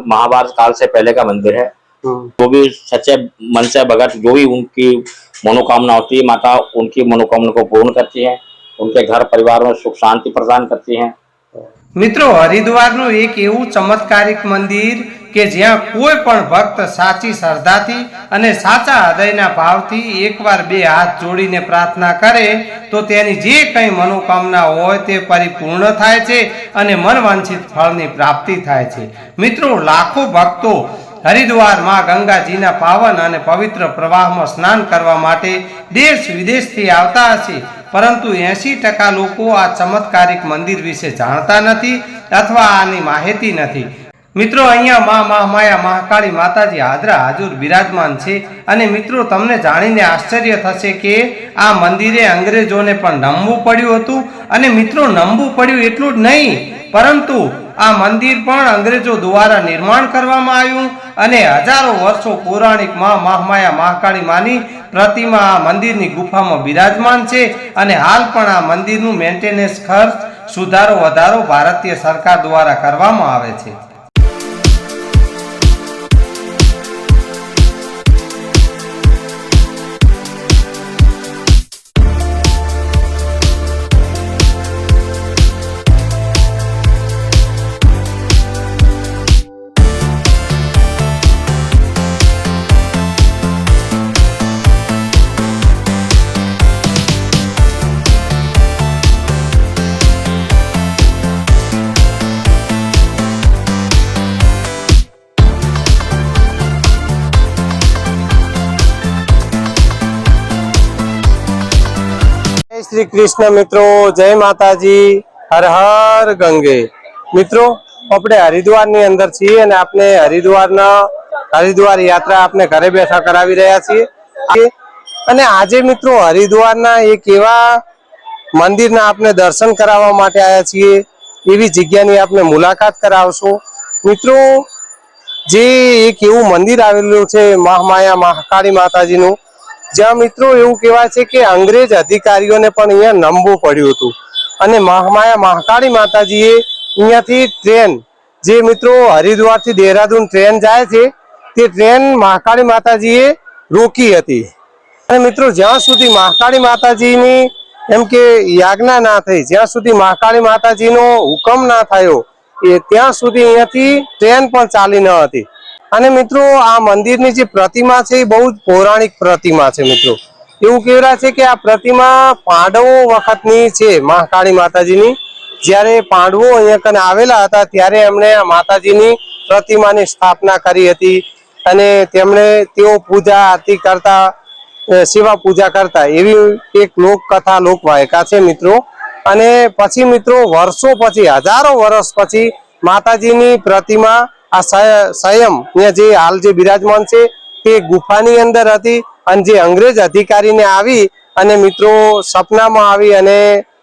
महाभारत काल से पहले का मंदिर है। जो भी सच्चे मन से भगत जो भी उनकी मनोकामना होती है, माता उनकी मनोकामना को पूर्ण करती है, उनके घर परिवार में सुख शांति प्रदान करती हैं। मित्रों, हरिद्वारનું એક એવું ચમત્કારિક મંદિર કે જ્યાં કોઈ પણ ભક્ત સાચી શ્રદ્ધાથી અને સાચા હૃદયના ભાવથી એકવાર બે હાથ જોડીને પ્રાર્થના કરે તો તેની જે કંઈ મનોકામના હોય તે પરિપૂર્ણ થાય છે અને મનવાંછિત ફળની પ્રાપ્તિ થાય છે। મિત્રો, લાખો ભક્તો હરિદ્વાર માં ગંગાજીના પાવન અને પવિત્ર પ્રવાહમાં સ્નાન કરવા માટે દેશ વિદેશથી આવતા હશે, પરંતુ 80% લોકો આ ચમત્કારિક મંદિર વિશે જાણતા નથી અથવા આની માહિતી નથી। મિત્રો, અહીંયા માં મહામાયા મહાકાળી માતાજી હાજરા હાજર બિરાજમાન છે અને મિત્રો તમને જાણીને આશ્ચર્ય થશે કે આ મંદિરે અંગ્રેજોને પણ નમવું પડ્યું હતું અને મિત્રો નમવું પડ્યું એટલું જ નહીં, પરંતુ આ મંદિર પણ અંગ્રેજો દ્વારા નિર્માણ કરવામાં આવ્યું અને હજારો વર્ષો પૌરાણિક માં મહામાયા મહાકાળી માની प्रतिमा आ मंदिरनी गुफामां बिराजमान छे अने हाल पण आ मंदिरनुं मेंटेनन्स खर्च सुधारो वधारो भारतीय सरकार द्वारा करवामां आवे छे। श्री कृष्ण मित्रों, जय माताजी, हर हर गंगे। मित्रों, अपने हरिद्वार नी अंदर छीए अने आपने हरिद्वार यात्रा आपने घरे बैठा करावी रह्या छीए अने आजे मित्रों हरिद्वार ना एक एवा मंदिर ना आपने दर्शन करावा माटे आया छीए, एवी जग्यानी आपने मुलाकात करावशो। मित्रों, जे एक एवुं मंदिर आवेलुं छे महामाया महाकाળી माताजीनुं, ज्यां मित्रों एवं कहेवाय छे के अंग्रेज अधिकारीओने पण अहींया नमવું પડ્યું હતું અને મહામાયા મહાકાળી માતાજીએ અહીંયાથી ટ્રેન જે મિત્રો હરિદ્વારથી દેહરાદૂન ટ્રેન જાય છે તે ટ્રેન મહાકાળી માતાજીએ રોકી હતી અને મિત્રો જ્યાં સુધી મહાકાળી માતાજીની એમ કે યાજ્ઞા ના થઈ, જ્યાં સુધી મહાકાળી માતાજીનો હુકમ ના થયો ત્યાં સુધી અહીંયાથી ટ્રેન પણ ચાલી ન હતી। અને મિત્રો આ મંદિરની જે પ્રતિમા છે એ બહુ પૌરાણિક પ્રતિમા છે। મિત્રો એવું કહેવાય છે કે આ પ્રતિમા પાંડવો વખતની છે મહાકાળી માતાજીની। જ્યારે પાંડવો અહીંયા કને આવેલા હતા ત્યારે એમણે આ માતાજીની પ્રતિમાની સ્થાપના કરી હતી અને તેમણે તેઓ પૂજા આરતી કરતા, સેવા પૂજા કરતા, એવી એક લોકકથા લોકવાયકા છે મિત્રો। અને પછી મિત્રો વર્ષો પછી, હજારો વર્ષ પછી માતાજીની प्रतिमा आ स्वयं जे हाल जे बिराजमान छे ते गुफानी अंदर हती अने जे अंग्रेज अधिकारी ने आवी अने मित्रों सपनामां आवी अने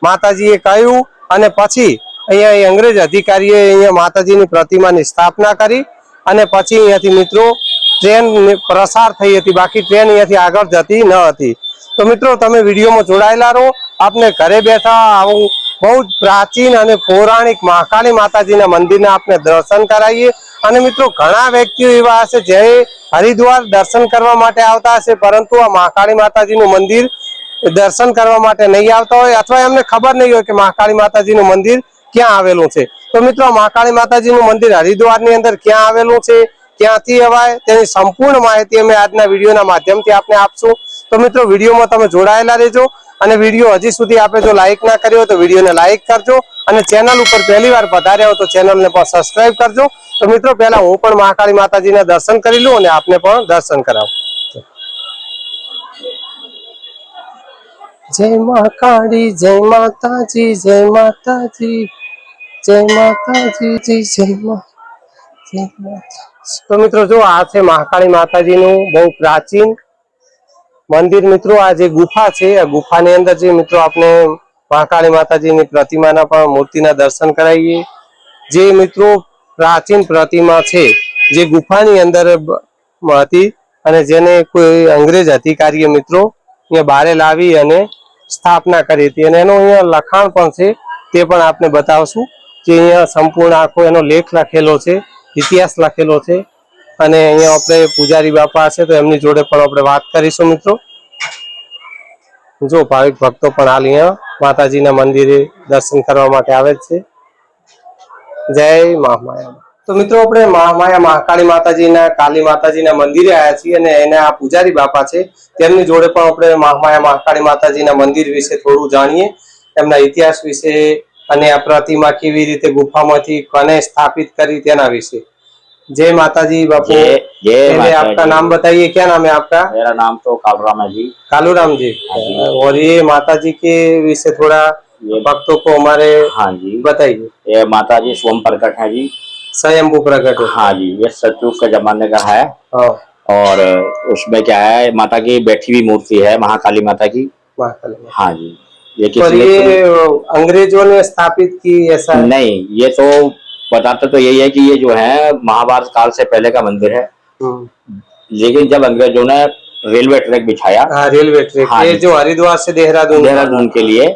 माताजीए कह्युं अने पछी अहींया अंग्रेज अधिकारीए अहींया माताजीनी प्रतिमानी स्थापना करी अने पछी अहींयाथी मित्रों ट्रेन प्रसार थई हती, बाकी ट्रेन अहींयाथी आगळ जती न हती। तो मित्रों तमे विडियोमां जोडायेला रहो, आपने घरे बैठा आवुं बहुत प्राचीन और पौराणिक महाकाली माताजीना मंदिरना आपने दर्शन कराईए। અને મિત્રો ઘણા વ્યક્તિઓ એવા હશે જે હરિદ્વાર દર્શન કરવા માટે આવતા હશે પરંતુ આ મહાકાળી માતાજીનું મંદિર દર્શન કરવા માટે નહીં આવતા હોય અથવા એમને ખબર નહીં હોય કે મહાકાળી માતાજીનું મંદિર ક્યાં આવેલું છે। તો મિત્રો મહાકાળી માતાજીનું મંદિર હરિદ્વારની અંદર ક્યાં આવેલું છે, ક્યાંથી અવાય, તેની સંપૂર્ણ માહિતી અમે આજના વિડીયોના માધ્યમથી આપને આપશું। તો મિત્રો વિડીયોમાં તમે જોડાયેલા રહેજો અને વિડીયો હજી સુધી આપણે જો લાઈક ના કર્યો તો વિડીયોને લાઈક કરજો અને ચેનલ ઉપર પહેલી વાર પધાર્યા હો તો ચેનલને પણ સબસ્ક્રાઇબ કરજો। तो मित्रों पहला हूँ पण महाकाली माताजी ने दर्शन करी लूं और आपने पण दर्शन करावुं। जय महाकाली, जय माताजी, जय माताजी, जय माताजी जी, जय माता। तो मित्रों जो आ छे महाकाली माताजी नु बहु प्राचीन मंदिर। मित्रों आ जे गुफा छे आ गुफानी अंदर जे मित्रों आपने महाकाली माताजी नी प्रतिमाना पण मूर्तिना दर्शन कराईए। जे मित्रों प्राचीन प्रतिमा छे जे गुफानी अंदर हती अने जेने कोई अंग्रेज अधिकारीए मित्रों अहींया बारे लावी अने स्थापना करी हती अने एनो अहींया लखाण पण छे ते पण आपने बतावशुं के अहींया संपूर्ण आखो एनो लेख लखेलो छे ઇતિહાસ લખેલો છે અને અહીંયા આપણે પૂજારી બાપા છે તો એમની જોડે પણ આપણે વાત કરીશું મિત્રો। જો ભાવિક ભક્તો પણ હાલ અહીંયા માતાજીના મંદિરે દર્શન કરવા માટે આવે છે। જય મહામાયા। તો મિત્રો આપણે મહામાયા મહાકાળી માતાજીના કાલી માતાજીના મંદિરે આવ્યા છીએ અને એના આ પૂજારી બાપા છે તેમની જોડે પણ આપણે મહામાયા મહાકાળી માતાજીના મંદિર વિશે થોડું જાણીએ, એમના ઇતિહાસ વિશે અને આ પ્રતિમા કેવી રીતે ગુફામાંથી કોને સ્થાપિત કરી તેના विषय। जय माताजी बापू। पहले आपका नाम बताइए, क्या नाम है आपका? मेरा नाम तो कालूराम है जी। कालूराम जी। और ये माताजी के विषय थोड़ा भक्तों को हमारे हाँ जी बताइए। ये माताजी स्वयं प्रकट है जी, स्वयंभू प्रकट है। हाँ जी, ये सतयुग के जमाने का है। और उसमें क्या है, माता की बैठी हुई मूर्ति है, महाकाली माता की। हाँ जी, ये ये अंग्रेजों ने स्थापित की ऐसा नहीं, ये तो बताते तो यही है कि ये जो है महाभारत काल से पहले का मंदिर है। लेकिन जब अंग्रेजों ने रेलवे ट्रैक बिछाया, रेलवे ट्रैक, हाँ ये जो हरिद्वार से देहरादून के लिए,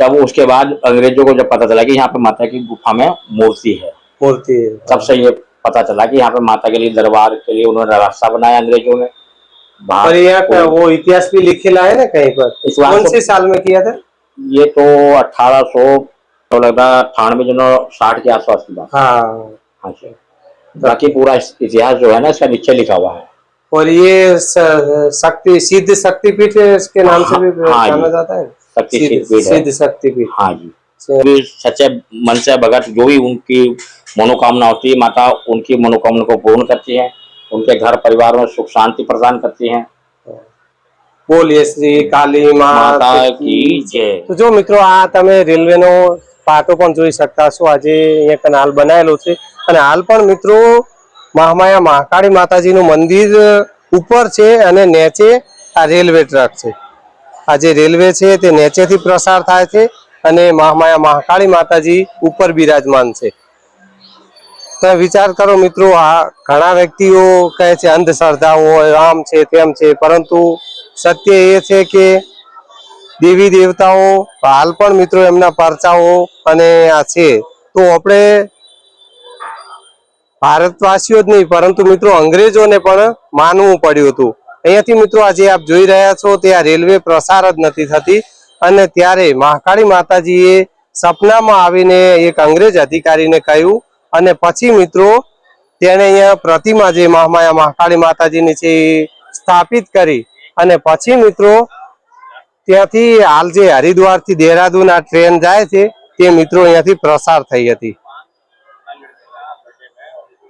तब उसके बाद अंग्रेजों को जब पता चला कि यहाँ पे माता की गुफा में मूर्ति है, तब से ये पता चला कि यहाँ पे माता के लिए दरबार के लिए उन्होंने रास्ता बनाया अंग्रेजों ने। और यहाँ का वो इतिहास भी लिखेला है ना कहीं पर, कौन से साल में किया था? ये तो 1800 तो लगता 98-60 के आसपास की बात। हाँ जी, बाकी पूरा इतिहास जो है ना इसका नीचे लिखा हुआ है। और ये शक्ति सिद्ध शक्तिपीठ इसके नाम से भी जाना जाता है, सिद्ध शक्तिपीठ। हाँ जी, सच्चे मन से भगत जो भी उनकी मनोकामना होती है, माता उनकी मनोकामना को पूर्ण करती है, उनके घर परिवार में सुख शांति प्रदान करती हैं। बोलिए श्री काली माता की जय। तो जो मित्रों आ तमे रेलवे नो पाटो पण જોઈ શકતા છો, આજે અહીંયા કેનાલ બનાવેલો છે અને હાલ પણ મિત્રો મહામાયા મહાકાળી માતાજીનું મંદિર ઉપર છે અને નીચે આ રેલવે ટ્રેક છે। આ જે રેલવે છે તે નીચેથી પ્રસાર થાય છે અને મહામાયા મહાકાળી માતાજી ઉપર બિરાજમાન છે। તો વિચાર કરો મિત્રો, આ ઘણા વ્યક્તિઓ કહે છે અંધશ્રદ્ધા હોય, આમ છે તેમ છે, પરંતુ સત્ય એ છે કે દેવી દેવતાઓ હાલ પણ મિત્રો એમના પરચાઓ અને આ છે। તો આપણે ભારતવાસીઓ જ નહીં પરંતુ મિત્રો અંગ્રેજોને પણ માનવું પડ્યું હતું। અહીંયાથી મિત્રો આજે આપ જોઈ રહ્યા છો તે આ રેલવે પ્રસાર જ નથી થતી અને ત્યારે મહાકાળી માતાજીએ સપનામાં આવીને એક અંગ્રેજ અધિકારીને કહ્યું અને પછી મિત્રો તેણે અહીંયા પ્રતિમા જે મહામાયા મહાકાળી માતાજીની છે સ્થાપિત કરી અને પછી મિત્રો ત્યાંથી હાલ જે હરિદ્વારથી દેહરાદૂન આ ટ્રેન જાય છે તે મિત્રો અહીંયાથી પ્રસાર થઈ હતી।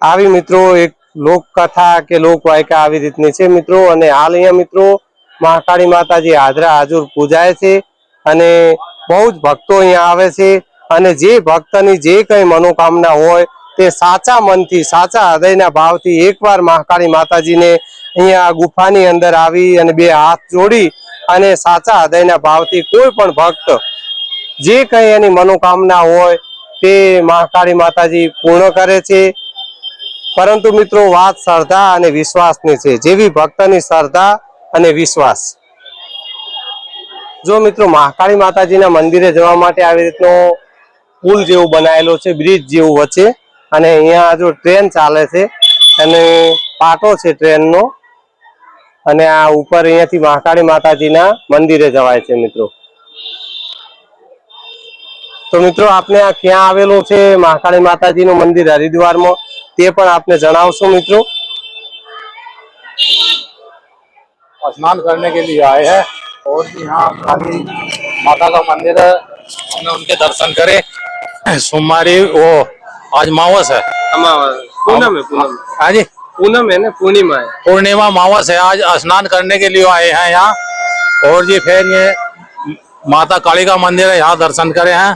આવી મિત્રો એક લોકકથા કે લોકવાયકા આવી રીતની છે મિત્રો। અને હાલ અહીંયા મિત્રો મહાકાળી માતાજી હાજરા હાજર પૂજાય છે અને બહુ જ ભક્તો અહીંયા આવે છે અને જે ભક્તની જે કઈ મનોકામના હોય તે સાચા મનથી સાચા હૃદયના ભાવથી એકવાર મહાકાળી માતાજીને અહીંયા ગુફાની અંદર આવી અને બે હાથ જોડી અને સાચા હૃદયના ભાવથી કોઈ પણ ભક્ત જે કઈ એની મનોકામના હોય તે મહાકાળી માતાજી પૂર્ણ કરે છે। પરંતુ મિત્રો વાત શ્રદ્ધા અને વિશ્વાસની છે, જેવી ભક્તની શ્રદ્ધા અને વિશ્વાસ। જો મિત્રો મહાકાળી માતાજીના મંદિરે જવા માટે આવી રીતનો પુલ જેવું બનાવેલો છે, બ્રિજ જેવું વચ્ચે, અને અહીંયા જો ટ્રેન ચાલે છે અને પાટો છે ટ્રેનનો અને આ ઉપર અહીંયાથી મહાકાળી માતાજીના મંદિરે જવાય છે મિત્રો। તો મિત્રો આપને આ ક્યાં આવેલું છે મહાકાળી માતાજીનું મંદિર હરિદ્વારમાં તે પણ આપને જણાવશો મિત્રો। स्नान करने के लिए आए हैं और यहाँ काली माता का मंदिर है, हमने उनके दर्शन करे। सोमवारी वो आज मावस है, पूनम है, पूनम आज पूनम है ना, पूर्णिमा है, पूर्णिमा मावस है। आज स्नान करने के लिए आए हैं यहाँ और जी फिर ये माता काली का मंदिर है, यहाँ दर्शन करे हैं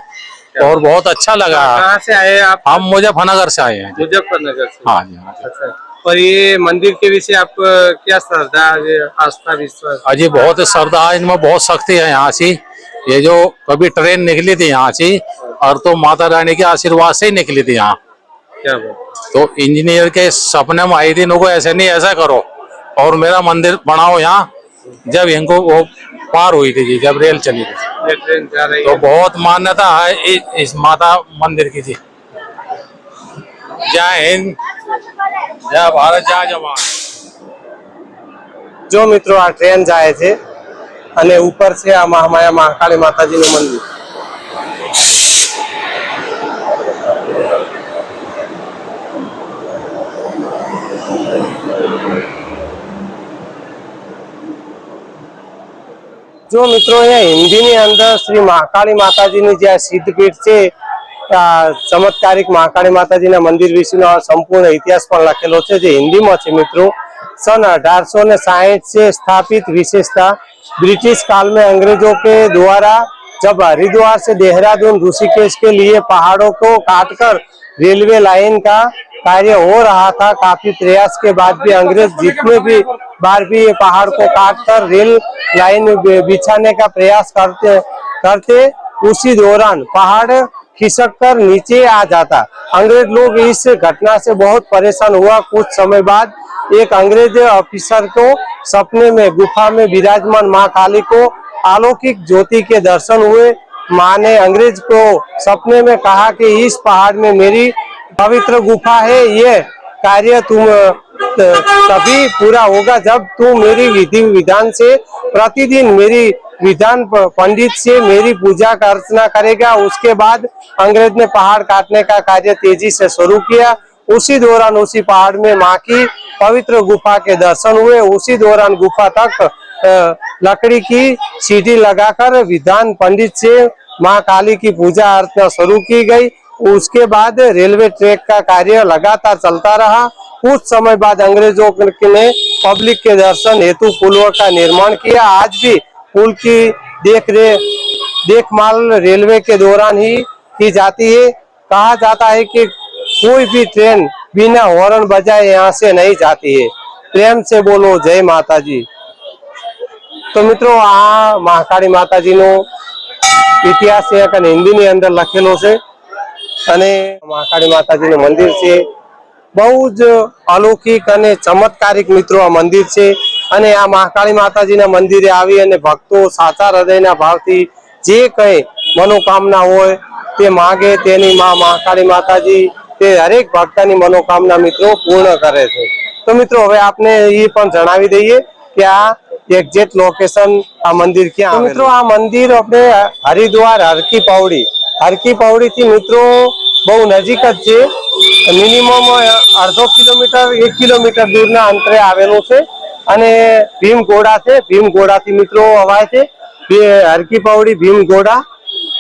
और बहुत अच्छा लगा। कहाँ से आए आप? हम मुजफ्फरनगर से आए हैं। मुजफ्फरनगर से। हाँ जी, हाँ जी। अच्छा, और ये मंदिर के विषय आप क्या श्रद्धा आस्था विश्वास? अजी बहुत श्रद्धा है इनमें, बहुत शक्ति है यहाँ से। ये जो कभी ट्रेन निकली थी यहाँ से और तो माता रानी के आशीर्वाद से ही निकली थी यहाँ। क्या बात? तो इंजीनियर के सपने में आई थी इनको ऐसे नहीं ऐसा करो और मेरा मंदिर बनाओ यहाँ। जब इनको वो पार हुई थी जी, जब रेल चली थी, ट्रेन जा रही तो है। बहुत मान्यता है इस माता मंदिर की जी। जय हिंद। जय भारत जय जवान। जो मित्रों आ ट्रेन जाए छे અને ઉપર છે આ મહામાયા મહાકાળી માતાજીનું મંદિર। जो मित्रों અહીંયા હિન્દીની અંદર શ્રી મહાકાળી માતાજીની જે સિદ્ધપીઠ છે, ચમત્કારિક મહાકાળી માતાજીના મંદિર વિશેનો સંપૂर्ण ઇતિહાસ પણ લખેલો છે, જે હિન્દીમાં છે मित्रों। सन 1860 से स्थापित विशेषता ब्रिटिश काल में अंग्रेजों के द्वारा जब हरिद्वार से देहरादून ऋषिकेश के लिए पहाड़ों को काटकर रेलवे लाइन का कार्य हो रहा था। काफी प्रयास के बाद भी अंग्रेज जितने भी बार भी पहाड़ को काटकर रेल लाइन बिछाने का प्रयास करते उसी दौरान पहाड़ खिसक कर नीचे आ जाता। अंग्रेज लोग इस घटना से बहुत परेशान हुआ। कुछ समय बाद एक अंग्रेज ऑफिसर को सपने में गुफा में विराजमान मां काली को अलौकिक ज्योति के दर्शन हुए। मां ने अंग्रेज को सपने में कहा कि इस पहाड़ में मेरी पवित्र गुफा है, ये कार्य तुम तभी पूरा होगा जब तू मेरी विधि विधान से प्रतिदिन मेरी विधान पंडित से मेरी पूजा का अर्चना करेगा। उसके बाद अंग्रेज ने पहाड़ काटने का कार्य तेजी से शुरू किया। उसी दौरान उसी पहाड़ में मां की पवित्र गुफा के दर्शन हुए। उसी दौरान गुफा तक लकड़ी की सीढ़ी लगाकर विधान पंडित से मां काली की पूजा अर्चना शुरू की गई। उसके बाद रेलवे ट्रैक का कार्य लगातार चलता रहा। कुछ समय बाद अंग्रेजों ने पब्लिक के दर्शन हेतु पुलों का निर्माण किया। आज भी पुल की देखभाल रेलवे के दौरान ही की जाती है। कहा जाता है कि कोई भी ट्रेन बिना हॉर्न बजाए यहाँ से नहीं जाती है। प्रेम से बोलो जय माता जी। तो मित्रों आ महाकाली माताजी नो इतिहास हिंदी ની અંદર લખેલો છે અને મહાકાળી માતાજીનું મંદિર છે। બહુ જ અલૌકિક અને ચમત્કારિક મિત્રો આ મંદિર છે અને આ મહાકાળી માતાજીના મંદિરે આવી અને ભક્તો સાચા હૃદયના ભાવથી જે કંઈ મનોકામના હોય તે માગે તેની માં મહાકાળી માતાજી તે હરેક ભક્તની મનોકામના મિત્રો પૂર્ણ કરે છે। તો મિત્રો હવે આપને એ પણ જણાવી દઈએ કે આ એક્ઝેક્ટ લોકેશન આ મંદિર ક્યાં આવેલું। મિત્રો આ મંદિર આપણે હરિદ્વાર હરકી પૌડી થી મિત્રો બહુ નજીક જ છે। મિનિમમ અડધો કિલોમીટર 1 કિલોમીટર દૂરના અંતરે આવેલું છે અને ભીમગોડા છે। ભીમગોડાથી મિત્રો અવાય છે હરકી પૌડી ભીમગોડા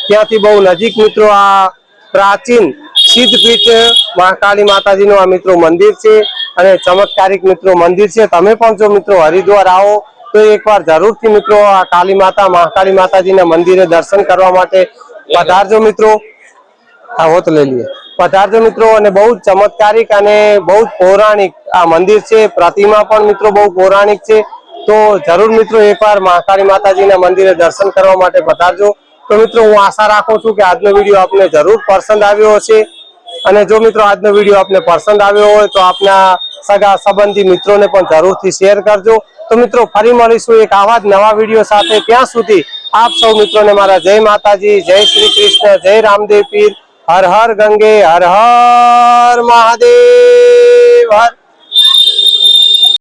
ત્યાંથી બહુ નજીક મિત્રો આ પ્રાચીન સિદ્ધપીઠ મહાકાળી માતાજીનું આ મિત્રો મંદિર છે અને ચમત્કારિક મિત્રો મંદિર છે। તમે પણ જો મિત્રો હરિદ્વાર આવો તો એકવાર જરૂરથી મિત્રો આ કાલી માતા મહાકાળી માતાજીના મંદિરે દર્શન કરવા માટે પધારજો મિત્રો। આ હોત લઈ લઈએ પધારજો મિત્રો। અને બહુ ચમત્કારિક અને બહુ પૌરાણિક આ મંદિર છે। પ્રતિમા પણ મિત્રો બહુ પૌરાણિક છે। તો જરૂર મિત્રો એકવાર મહાકાળી માતાજીના મંદિરે દર્શન કરવા માટે પધારજો। તો મિત્રો હું આશા રાખું છું કે આજનો વિડીયો આપને જરૂર પસંદ આવ્યો હશે અને જો મિત્રો આજનો વિડીયો આપને પસંદ આવ્યો હોય તો આપના સગા સંબંધી મિત્રોને પણ જરૂરથી શેર કરજો। તો મિત્રો ફરી મળીશું એક આવા જ નવા વિડીયો સાથે। ત્યાં સુધી આપ સૌ મિત્રોને મારા જય માતાજી, જય શ્રી કૃષ્ણ, જય રામદેવ પીર, હર હર ગંગે, હર હર મહાદેવ, હર